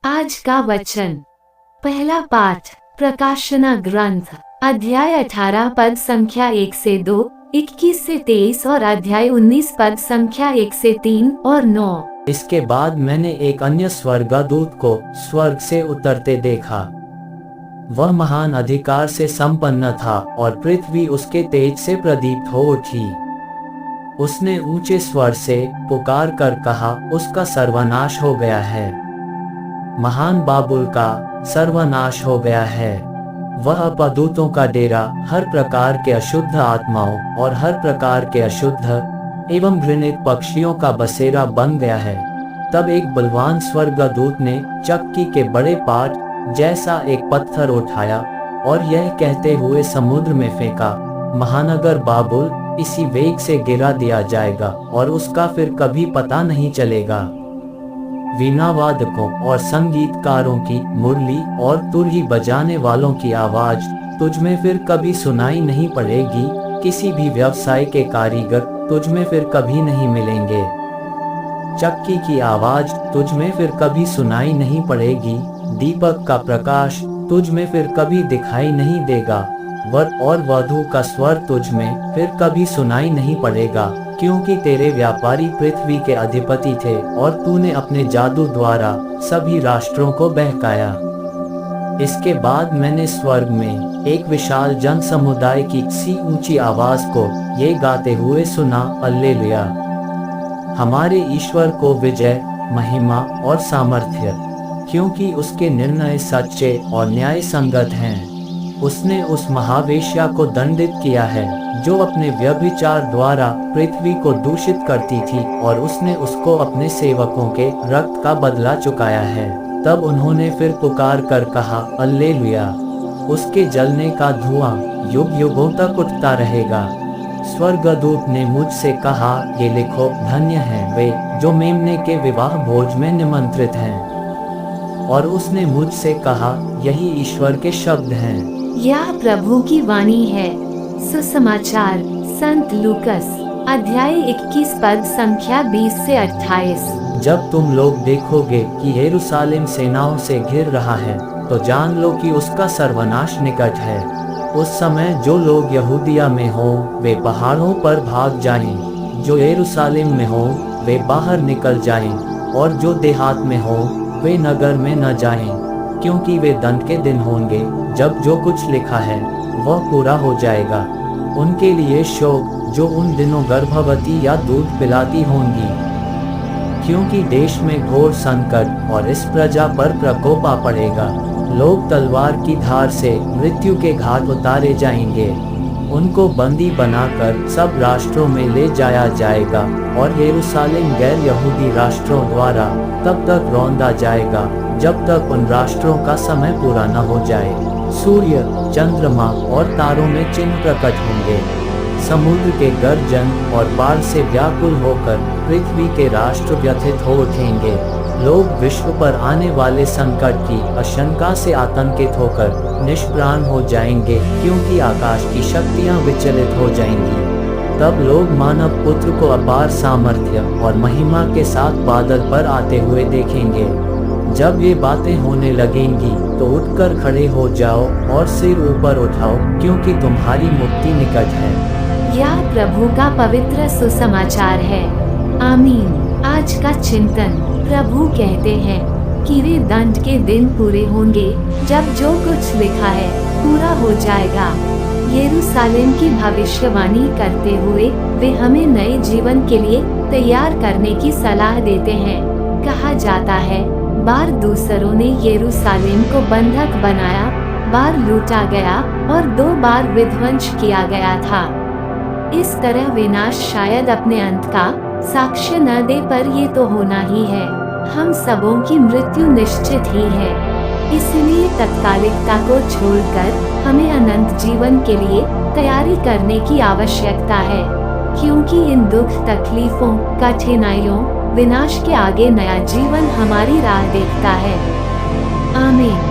आज का वचन। पहला पाठ प्रकाशना ग्रंथ अध्याय 18 पद संख्या 1 से 2, 21 से 23 और अध्याय 19 पद संख्या 1 से 3 और 9। इसके बाद मैंने एक अन्य स्वर्गदूत को स्वर्ग से उतरते देखा। वह महान अधिकार से संपन्न था और पृथ्वी उसके तेज से प्रदीप्त हो उठी। उसने ऊंचे स्वर से पुकार कर कहा, उसका सर्वनाश हो गया है, महान बाबुल का सर्वनाश हो गया है। वह अपदूतों का डेरा, हर प्रकार के अशुद्ध आत्माओं और हर प्रकार के अशुद्ध एवं घृणित पक्षियों का बसेरा बन गया है। तब एक बलवान स्वर्गदूत ने चक्की के बड़े पाट जैसा एक पत्थर उठाया और यह कहते हुए समुद्र में फेंका, महानगर बाबुल इसी वेग से गिरा दिया जाएगा और उसका फिर कभी पता नहीं चलेगा। वीणावादकों और संगीतकारों की मुरली और तुरही बजाने वालों की आवाज तुझ में फिर कभी सुनाई नहीं पड़ेगी। किसी भी व्यवसाय के कारीगर तुझ में फिर कभी नहीं मिलेंगे। चक्की की आवाज तुझ में फिर कभी सुनाई नहीं पड़ेगी। दीपक का प्रकाश तुझ में फिर कभी दिखाई नहीं देगा। वर और वधू का स्वर तुझ में फिर कभी सुनाई नहीं पड़ेगा, क्योंकि तेरे व्यापारी पृथ्वी के अधिपति थे और तूने अपने जादू द्वारा सभी राष्ट्रों को बहकाया। इसके बाद मैंने स्वर्ग में एक विशाल जन समुदाय की सी ऊंची आवाज को ये गाते हुए सुना, हल्लेलुया। हमारे ईश्वर को विजय, महिमा और सामर्थ्य, क्योंकि उसके निर्णय सच्चे और न्याय संगत हैं। उसने उस महावेश्या को दंडित किया है जो अपने व्यभिचार द्वारा पृथ्वी को दूषित करती थी, और उसने उसको अपने सेवकों के रक्त का बदला चुकाया है। तब उन्होंने फिर पुकार कर कहा, हल्लेलुया। उसके जलने का धुआं युग युगों तक उठता रहेगा। स्वर्गदूत ने मुझसे कहा, ये लिखो, धन्य हैं वे जो मेमने के विवाह भोज में निमंत्रित हैं। और उसने मुझसे कहा, यही ईश्वर के शब्द हैं। यह प्रभु की वाणी है। सुसमाचार संत लूकस अध्याय 21 पद संख्या 20 से 28। जब तुम लोग देखोगे कि यरूशलेम सेनाओं से घिर रहा है, तो जान लो कि उसका सर्वनाश निकट है। उस समय जो लोग यहूदिया में हों वे पहाड़ों पर भाग जाएं, जो यरूशलेम में हों वे बाहर निकल जाएं, और जो देहात में हों वे नगर में न जाएं, क्योंकि वे दंड के दिन होंगे जब जो कुछ लिखा है वह पूरा हो जाएगा। उनके लिए शोक जो उन दिनों गर्भवती या दूध पिलाती होंगी, क्योंकि देश में घोर संकट और इस प्रजा पर प्रकोप आ पड़ेगा। लोग तलवार की धार से मृत्यु के घाट उतारे जाएंगे। उनको बंदी बनाकर सब राष्ट्रों में ले जाया जाएगा, और यरूशलेम गैर यहूदी राष्ट्रों द्वारा तब तक रौंदा जाएगा जब तक उन राष्ट्रों का समय पूरा न हो जाए। सूर्य, चंद्रमा और तारों में चिन्ह प्रकट होंगे। समुद्र के गर्जन और बाढ़ से व्याकुल होकर पृथ्वी के राष्ट्र व्यथित हो उठेंगे। लोग विश्व पर आने वाले संकट की आशंका से आतंकित होकर निष्प्राण हो जाएंगे, क्योंकि आकाश की शक्तियां विचलित हो जाएंगी। तब लोग मानव पुत्र को अपार सामर्थ्य और महिमा के साथ बादल पर आते हुए देखेंगे। जब ये बातें होने लगेंगी तो उठकर खड़े हो जाओ और सिर ऊपर उठाओ, क्योंकि तुम्हारी मुक्ति निकट है। यह प्रभु का पवित्र सुसमाचार है। आमीन। आज का चिंतन। प्रभु कहते हैं कि वे दंड के दिन पूरे होंगे जब जो कुछ लिखा है पूरा हो जाएगा। यरूशलेम की भविष्यवाणी करते हुए वे हमें नए जीवन के लिए तैयार करने की सलाह देते हैं। कहा जाता है, बार दूसरों ने यरूशलेम को बंधक बनाया, बार लूटा गया और 2 बार विध्वंस किया गया था। इस तरह विनाश शायद अपने अंत का साक्ष्य न दे, पर ये तो होना ही है। हम सबों की मृत्यु निश्चित ही है। इसलिए तत्कालिकता को छोड़कर हमें अनंत जीवन के लिए तैयारी करने की आवश्यकता है, क्योंकि इन दुख, तकलीफों, कठिनाइयों, विनाश के आगे नया जीवन हमारी राह देखता है। आमीन।